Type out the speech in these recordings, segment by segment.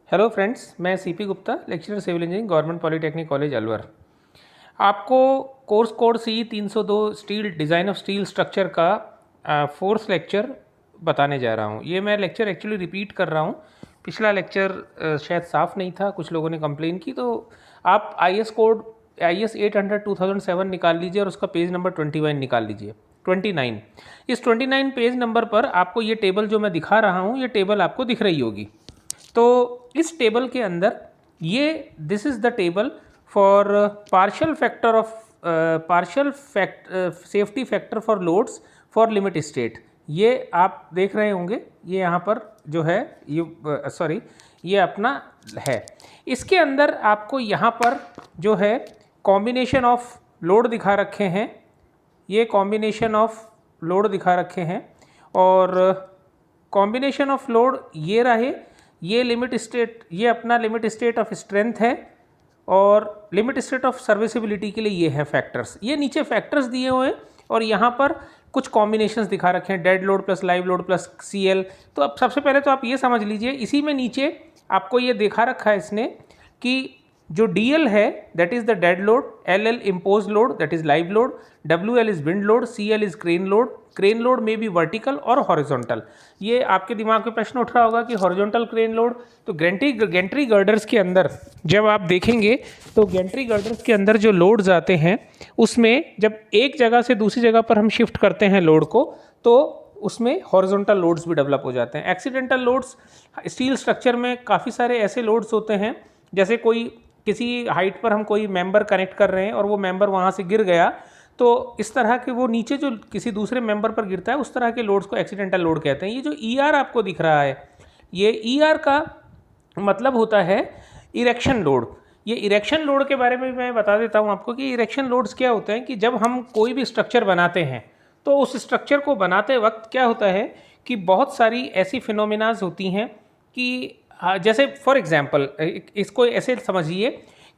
Hello friends, मैं CP Gupta, lecturer civil engineering, government polytechnic college Alwar. आपको course code C 302 steel design of steel structure का fourth lecture बताने जा रहा हूँ। ये मैं लेक्चर एक्चुअली रिपीट कर रहा हूँ। पिछला लेक्चर शायद साफ़ नहीं था, कुछ लोगों ने कंप्लेन की, तो आप IS कोड IS 800 2007 निकाल लीजिए और उसका पेज नंबर 21 निकाल लीजिए। 29 इस 29 पेज नंबर पर आपको ये टेबल जो मैं दिखा रहा हूँ, ये टेबल आपको दिख रही होगी। तो इस टेबल के अंदर ये this is the table for partial factor of safety factor for loads for limit state. ये आप देख रहे होंगे, ये यहाँ पर जो है ये ये अपना है। इसके अंदर आपको यहाँ पर जो है कॉम्बिनेशन ऑफ लोड दिखा रखे हैं, ये कॉम्बिनेशन ऑफ लोड दिखा रखे हैं और कॉम्बिनेशन ऑफ लोड ये रहे, ये लिमिट स्टेट, ये अपना लिमिट स्टेट ऑफ स्ट्रेंथ है और लिमिट स्टेट ऑफ सर्विसिबिलिटी के लिए ये है फैक्टर्स। ये नीचे फैक्टर्स दिए हुए हैं और यहाँ पर कुछ कॉम्बिनेशंस दिखा रखे हैं, dead load plus live load plus CL। तो अब सबसे पहले तो आप ये समझ लीजिए, इसी में नीचे आपको ये दिखा रखा है इसने कि जो DL है that is the dead load, LL impose load that is live load, WL is wind load, CL is crane load में भी वर्टिकल और हॉरिजॉन्टल। ये आपके दिमाग में प्रश्न उठ रहा होगा कि हॉरिजॉन्टल क्रेन लोड, तो गेंट्री गर्डर्स के अंदर जब आप देखेंगे तो गेंट्री गर्डर्स के अंदर जो लोड्स आते हैं उसमें जब एक जगह से दूसरी जगह पर हम शिफ्ट करते हैं लोड को, तो उसमें हॉरिजॉन्टल लोड्स भी डेवलप हो जाते हैं। एक्सीडेंटल लोड्स स्टील स्ट्रक्चर में काफ़ी सारे ऐसे लोड्स होते हैं, जैसे कोई किसी हाइट पर हम कोई मेंबर कनेक्ट कर रहे हैं और वो मेंबर वहाँ से गिर गया, तो इस तरह के वो नीचे जो किसी दूसरे मेंबर पर गिरता है उस तरह के लोड्स को एक्सीडेंटल लोड कहते हैं। ये जो ER आपको दिख रहा है, ये ER का मतलब होता है इरेक्शन लोड। ये इरेक्शन लोड के बारे में मैं बता देता हूँ आपको कि इरेक्शन लोड्स क्या होते हैं कि जब हम कोई भी स्ट्रक्चर बनाते हैं तो उस स्ट्रक्चर को बनाते वक्त क्या होता है कि बहुत सारी ऐसी फिनोमिनाज होती हैं कि जैसे फॉर एग्जांपल इसको ऐसे समझिए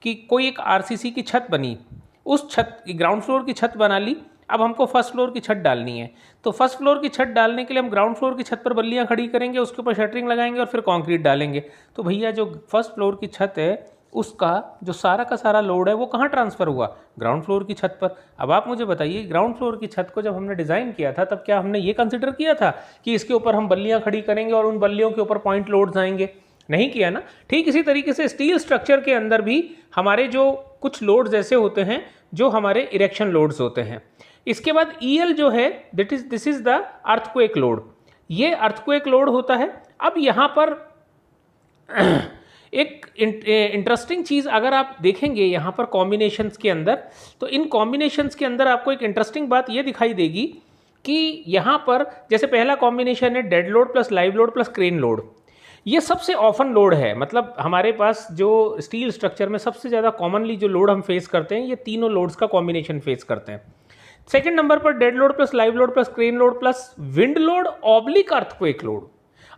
कि कोई एक RCC की छत बनी, उस छत ग्राउंड फ्लोर की छत बना ली, अब हमको फर्स्ट फ्लोर की छत डालनी है। तो फर्स्ट फ्लोर की छत डालने के लिए हम ग्राउंड फ्लोर की छत पर बल्लियाँ खड़ी करेंगे, उसके ऊपर शटरिंग लगाएंगे और फिर कंक्रीट डालेंगे। तो भैया जो फर्स्ट फ्लोर की छत है उसका जो सारा का सारा लोड है वो कहाँ ट्रांसफ़र हुआ? ग्राउंड फ्लोर की छत पर। अब आप मुझे बताइए, ग्राउंड फ्लोर की छत को जब हमने डिज़ाइन किया था तब क्या हमने ये कंसिडर किया था कि इसके ऊपर हम बल्लियाँ खड़ी करेंगे और उन बल्लियों के ऊपर पॉइंट लोड्स आएंगे? नहीं किया ना। ठीक इसी तरीके से स्टील स्ट्रक्चर के अंदर भी हमारे जो कुछ लोड्स ऐसे होते हैं जो हमारे इरेक्शन लोड्स होते हैं। इसके बाद EL जो है this is the earthquake load, ये अर्थक्वेक लोड होता है। अब यहाँ पर एक इंटरेस्टिंग चीज़ अगर आप देखेंगे यहाँ पर कॉम्बिनेशंस के अंदर, तो इन कॉम्बिनेशंस के अंदर आपको एक इंटरेस्टिंग बात ये दिखाई देगी कि यहाँ पर जैसे पहला कॉम्बिनेशन है dead load plus live load plus crane load. ये सबसे ऑफन लोड है, मतलब हमारे पास जो स्टील स्ट्रक्चर में सबसे ज़्यादा कॉमनली जो लोड हम फेस करते हैं, ये तीनों लोड्स का कॉम्बिनेशन फेस करते हैं। सेकंड नंबर पर dead load plus live load plus crane load plus wind load oblique earthquake load.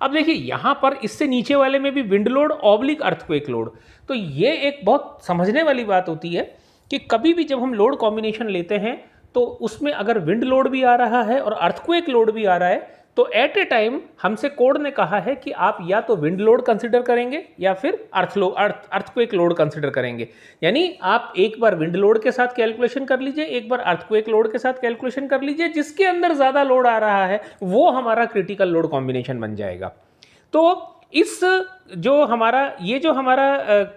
अब देखिए यहाँ पर इससे नीचे वाले में भी wind load oblique earthquake load. तो ये एक बहुत समझने वाली बात होती है कि कभी भी जब हम लोड कॉम्बिनेशन लेते हैं तो उसमें अगर विंड लोड भी आ रहा है और अर्थक्वेक लोड भी आ रहा है, तो एट ए टाइम हमसे कोड ने कहा है कि आप या तो विंड लोड कंसिडर करेंगे या फिर अर्थक्वेक लोड कंसिडर करेंगे। यानी आप एक बार विंड लोड के साथ कैलकुलेशन कर लीजिए, एक बार अर्थक्वेक लोड के साथ कैलकुलेशन कर लीजिए, जिसके अंदर ज़्यादा लोड आ रहा है वो हमारा क्रिटिकल लोड कॉम्बिनेशन बन जाएगा। तो इस जो हमारा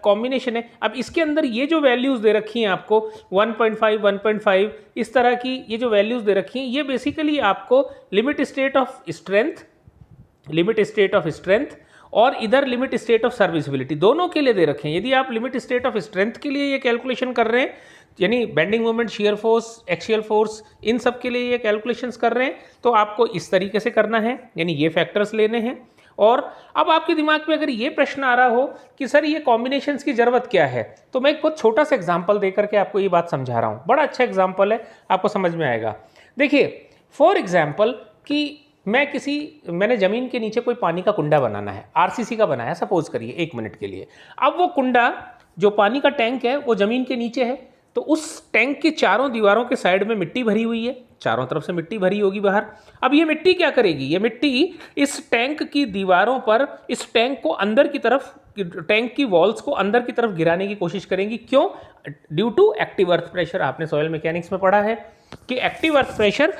कॉम्बिनेशन है, अब इसके अंदर ये जो वैल्यूज़ दे रखी हैं आपको 1.5 1.5 इस तरह की ये जो वैल्यूज़ दे रखी हैं, ये बेसिकली आपको लिमिट स्टेट ऑफ स्ट्रेंथ और इधर लिमिट स्टेट ऑफ सर्विसिबिलिटी दोनों के लिए दे रखे हैं। यदि आप लिमिट स्टेट ऑफ स्ट्रेंथ के लिए ये कैलकुलेशन कर रहे हैं, यानी bending moment, shear force, axial force, इन सब के लिए ये कैलकुलेशंस कर रहे हैं, तो आपको इस तरीके से करना है, यानी ये फैक्टर्स लेने हैं। और अब आपके दिमाग में अगर ये प्रश्न आ रहा हो कि सर ये कॉम्बिनेशंस की ज़रूरत क्या है, तो मैं एक बहुत छोटा सा एग्जांपल दे करके आपको ये बात समझा रहा हूँ। बड़ा अच्छा एग्जांपल है, आपको समझ में आएगा। देखिए फॉर एग्जांपल कि मैंने ज़मीन के नीचे कोई पानी का कुंडा बनाना है, RCC का बनाया सपोज करिए 1 मिनट के लिए। अब वो कुंडा जो पानी का टैंक है वो ज़मीन के नीचे है, तो उस टैंक के चारों दीवारों के साइड में मिट्टी भरी हुई है, चारों तरफ से मिट्टी भरी होगी बाहर। अब ये मिट्टी क्या करेगी, ये मिट्टी इस टैंक की दीवारों पर इस टैंक को अंदर की तरफ, टैंक की वॉल्स को अंदर की तरफ गिराने की कोशिश करेंगी। क्यों? Due to active earth pressure. आपने सॉइल मैकेनिक्स में पढ़ा है कि एक्टिव अर्थ प्रेशर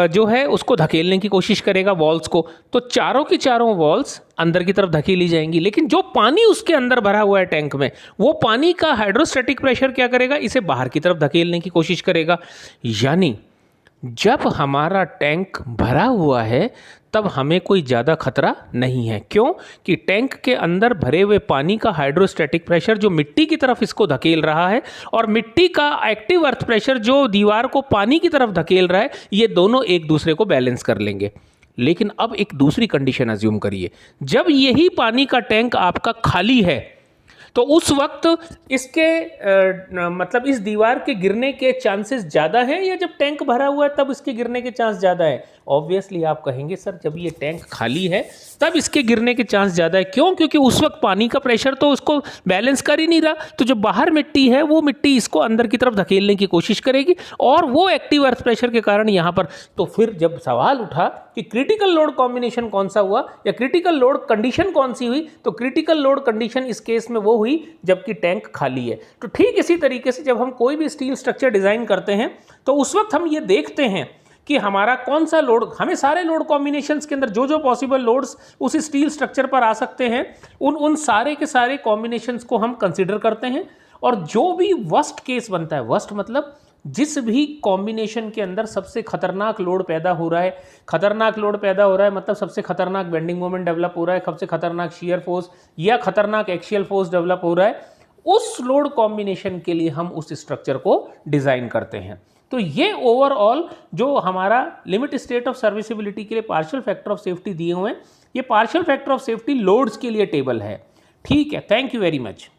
जो है उसको धकेलने की कोशिश करेगा वॉल्स को, तो चारों की चारों वॉल्स अंदर की तरफ धकेली जाएंगी। लेकिन जो पानी उसके अंदर भरा हुआ है टैंक में, वो पानी का हाइड्रोस्टैटिक प्रेशर क्या करेगा, इसे बाहर की तरफ धकेलने की कोशिश करेगा। यानी जब हमारा टैंक भरा हुआ है तब हमें कोई ज़्यादा खतरा नहीं है। क्यों? कि टैंक के अंदर भरे हुए पानी का हाइड्रोस्टैटिक प्रेशर जो मिट्टी की तरफ इसको धकेल रहा है और मिट्टी का एक्टिव अर्थ प्रेशर जो दीवार को पानी की तरफ धकेल रहा है, ये दोनों एक दूसरे को बैलेंस कर लेंगे। लेकिन अब एक दूसरी कंडीशन अज्यूम करिए, जब यही पानी का टैंक आपका खाली है तो उस वक्त इसके मतलब इस दीवार के गिरने के चांसेस ज़्यादा हैं या जब टैंक भरा हुआ है तब इसके गिरने के चांस ज़्यादा है? ऑब्वियसली आप कहेंगे सर जब ये टैंक खाली है तब इसके गिरने के चांस ज़्यादा है। क्यों? क्योंकि उस वक्त पानी का प्रेशर तो उसको बैलेंस कर ही नहीं रहा, तो जो बाहर मिट्टी है वो मिट्टी इसको अंदर की तरफ धकेलने की कोशिश करेगी और वो एक्टिव अर्थ प्रेशर के कारण यहाँ पर। तो फिर जब सवाल उठा कि क्रिटिकल लोड कॉम्बिनेशन कौन सा हुआ या क्रिटिकल लोड कंडीशन कौन सी हुई, तो क्रिटिकल लोड कंडीशन इस केस में वो हुई जबकि टैंक खाली है। तो ठीक इसी तरीके से जब हम कोई भी स्टील स्ट्रक्चर डिज़ाइन करते हैं तो उस वक्त हम ये देखते हैं कि हमारा कौन सा लोड, हमें सारे लोड कॉम्बिनेशंस के अंदर जो जो पॉसिबल लोड्स उस स्टील स्ट्रक्चर पर आ सकते हैं उन सारे के सारे कॉम्बिनेशंस को हम कंसिडर करते हैं और जो भी वर्स्ट केस बनता है, वर्स्ट मतलब जिस भी कॉम्बिनेशन के अंदर सबसे खतरनाक लोड पैदा हो रहा है, खतरनाक लोड पैदा हो रहा है मतलब सबसे खतरनाक बेंडिंग मोमेंट डेवलप हो रहा है, सबसे खतरनाक शियर फोर्स या खतरनाक एक्सियल फोर्स डेवलप हो रहा है, उस लोड कॉम्बिनेशन के लिए हम उस स्ट्रक्चर को डिज़ाइन करते हैं। तो ये ओवरऑल जो हमारा लिमिट स्टेट ऑफ सर्विसिबिलिटी के लिए पार्शियल फैक्टर ऑफ सेफ्टी दिए हुए हैं, ये partial factor of safety loads के लिए टेबल है। ठीक है, थैंक यू वेरी मच।